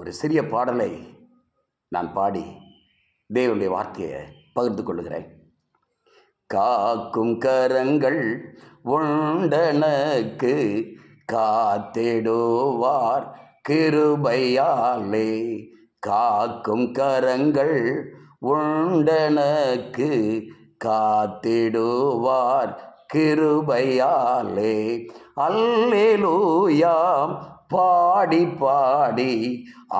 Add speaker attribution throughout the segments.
Speaker 1: ஒரு சிறிய பாடலை நான் பாடி தேவனுடைய வார்த்தையை பகிர்ந்து கொள்கிறேன். காக்கும் கரங்கள் உண்டனக்கு காத்திடுவார் கிருபையாலே. காக்கும் கரங்கள் உண்டனக்கு காத்திடுவார் கிருபையாலே. அல்லேலூயா பாடி பாடி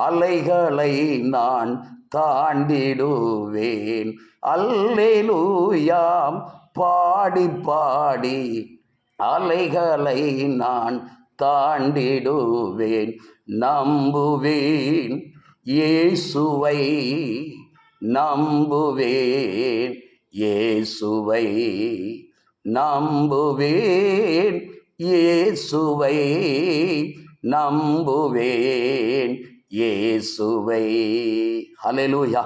Speaker 1: அலைகளை நான் தாண்டிடுவேன். அல்லேலூயா பாடி பாடி அலைகளை நான் தாண்டிடுவேன். நம்புவேன் இயேசுவை, நம்புவேன் இயேசுவை, நம்புவேன் இயேசுவை, நம்புவேன் இயேசுவை. ஹல்லேலூயா.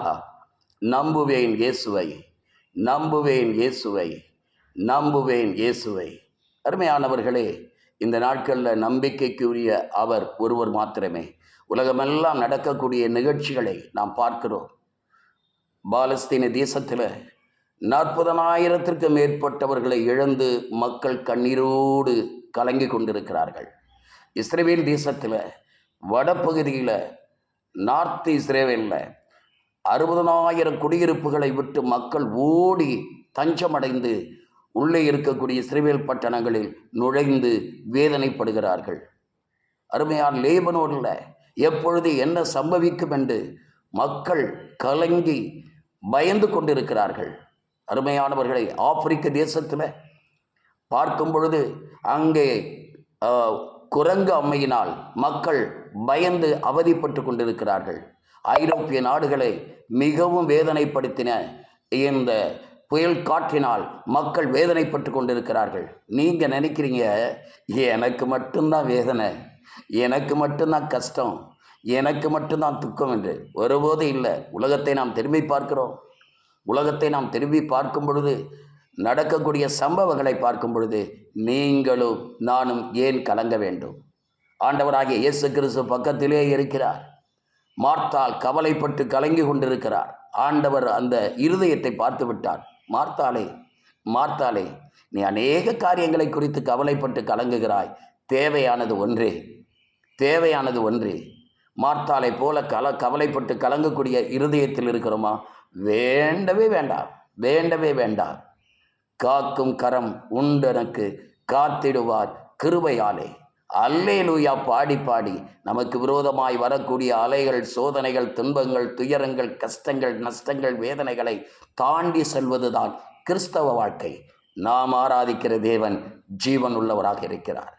Speaker 1: நம்புவேன் இயேசுவை, நம்புவேன் இயேசுவை, நம்புவேன் இயேசுவை. அருமையானவர்களே, இந்த நாட்களில் நம்பிக்கைக்குரிய அவர் ஒருவர் மாத்திரமே. உலகமெல்லாம் நடக்கக்கூடிய நிகழ்ச்சிகளை நாம் பார்க்கிறோம். பாலஸ்தீன தேசத்தில் 40,000 மேற்பட்டவர்களை இழந்து மக்கள் கண்ணீரோடு கலங்கி கொண்டிருக்கிறார்கள். இஸ்ரேல் தேசத்தில் வடபகுதியில் நார்த் இஸ்ரேலில் 60,000 குடியிருப்புகளை விட்டு மக்கள் ஓடி தஞ்சமடைந்து உள்ளே இருக்கக்கூடிய இஸ்ரேல் பட்டணங்களில் நுழைந்து வேதனைப்படுகிறார்கள். அருமையான லேபனோனில் எப்பொழுது என்ன சம்பவிக்கும் என்று மக்கள் கலங்கி பயந்து கொண்டிருக்கிறார்கள். அருமையானவர்களை, ஆப்பிரிக்க தேசத்தில் பார்க்கும் பொழுது அங்கே குரங்கு அம்மையினால் மக்கள் பயந்து அவதிப்பட்டு கொண்டிருக்கிறார்கள். ஐரோப்பிய நாடுகளை மிகவும் வேதனைப்படுத்தின இந்த புயல் காற்றினால் மக்கள் வேதனைப்பட்டு கொண்டிருக்கிறார்கள். நீங்கள் நினைக்கிறீங்க, எனக்கு மட்டும்தான் வேதனை, எனக்கு மட்டும்தான் கஷ்டம், எனக்கு மட்டும்தான் துக்கம் என்று. ஒருபோதும் இல்லை. உலகத்தை நாம் திரும்பி பார்க்கிறோம். உலகத்தை நாம் திரும்பி பார்க்கும் பொழுது, நடக்கக்கூடிய சம்பவங்களை பார்க்கும் பொழுது, நீங்களும் நானும் ஏன் கலங்க வேண்டும்? ஆண்டவராகிய இயேசு கிறிஸ்து பக்கத்திலே இருக்கிறார். மார்த்தாள் கவலைப்பட்டு கலங்கி கொண்டிருக்கிறார். ஆண்டவர் அந்த இருதயத்தை பார்த்து விட்டார். மார்த்தாளே, மார்த்தாளே, நீ அநேக காரியங்களை குறித்து கவலைப்பட்டு கலங்குகிறாய். தேவையானது ஒன்றே, தேவையானது ஒன்றே. மார்த்தாளை போல கவலைப்பட்டு கலங்கக்கூடிய இருதயத்தில் இருக்கிறோமா? வேண்டவே வேண்டாம், வேண்டவே வேண்டாம். காக்கும் கரம் உண்டனக்கு காத்திடுவார் கிருபையாலே. அல்லேலூயா பாடி பாடி நமக்கு விரோதமாய் வரக்கூடிய அலைகள், சோதனைகள், துன்பங்கள், துயரங்கள், கஷ்டங்கள், நஷ்டங்கள், வேதனைகளை தாண்டி செல்வதுதான் கிறிஸ்தவ வாழ்க்கை. நாம் ஆராதிக்கிற தேவன் ஜீவன் உள்ளவராக இருக்கிறார்.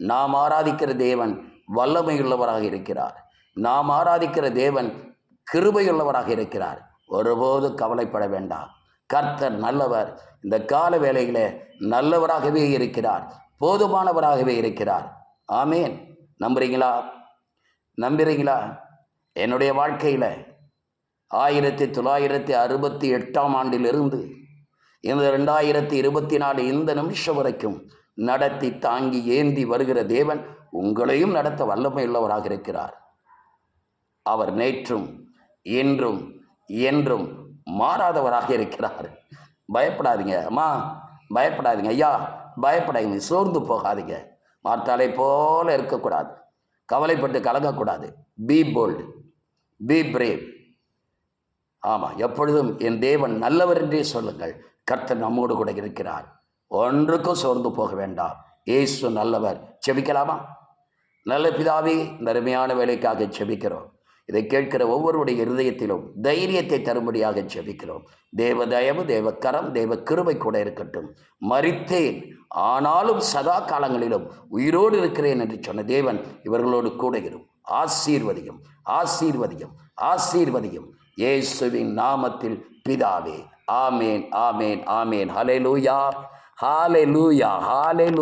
Speaker 1: நாம் ஆராதிக்கிற தேவன் வல்லமையுள்ளவராக இருக்கிறார். நாம் ஆராதிக்கிற தேவன் கிருபையுள்ளவராக இருக்கிறார். ஒருபோது கவலைப்பட வேண்டாம். கர்த்தர் நல்லவர். இந்த கால வேளையிலே நல்லவராகவே இருக்கிறார், போதுமானவராகவே இருக்கிறார். ஆமேன். நம்புறீங்களா? நம்புறீங்களா? என்னுடைய வாழ்க்கையில் 1968 ஆண்டிலிருந்து இந்த 2024 இந்த நிமிஷம் வரைக்கும் நடத்தி தாங்கி ஏந்தி வருகிற தேவன் உங்களையும் நடத்த வல்லமை உள்ளவராக இருக்கிறார். அவர் நேற்றும் இன்றும் என்றும் மாறாதவராக இருக்கிறார். பயப்படாதீங்க அம்மா, பயப்படாதீங்க ஐயா, பயப்படாதீங்க, சோர்ந்து போகாதீங்க. மார்த்தாளை போல இருக்கக்கூடாது, கவலைப்பட்டு கலங்கக்கூடாது. Be bold, be brave. ஆமாம், எப்பொழுதும் என் தேவன் நல்லவர் என்றே சொல்லுங்கள். கர்த்தர் நம்மோடு கூட இருக்கிறார். ஒன்றுக்கும் சோர்ந்து போக வேண்டாம். இயேசு நல்லவர். செபிக்கலாமா? நல்ல பிதாவே, இந்த அருமையான வேலைக்காக செபிக்கிறோம். இதை கேட்கிற ஒவ்வொருடைய இருதயத்திலும் தைரியத்தை தரும்படியாக செபிக்கிறோம். தேவ தயவு, தேவ கரம், தேவ கிருபை கூட இருக்கட்டும். மரித்தேன், ஆனாலும் சதா காலங்களிலும் உயிரோடு இருக்கிறேன் என்று சொன்ன தேவன் இவர்களோடு கூட இரும். ஆசீர்வதியும், ஆசீர்வதியும், ஆசீர்வதியும். இயேசுவின் நாமத்தில் பிதாவே. ஆமேன், ஆமேன், ஆமேன். ஹல்லேலூயா, ஹல்லேலூயா, ஹல்லேலூயா.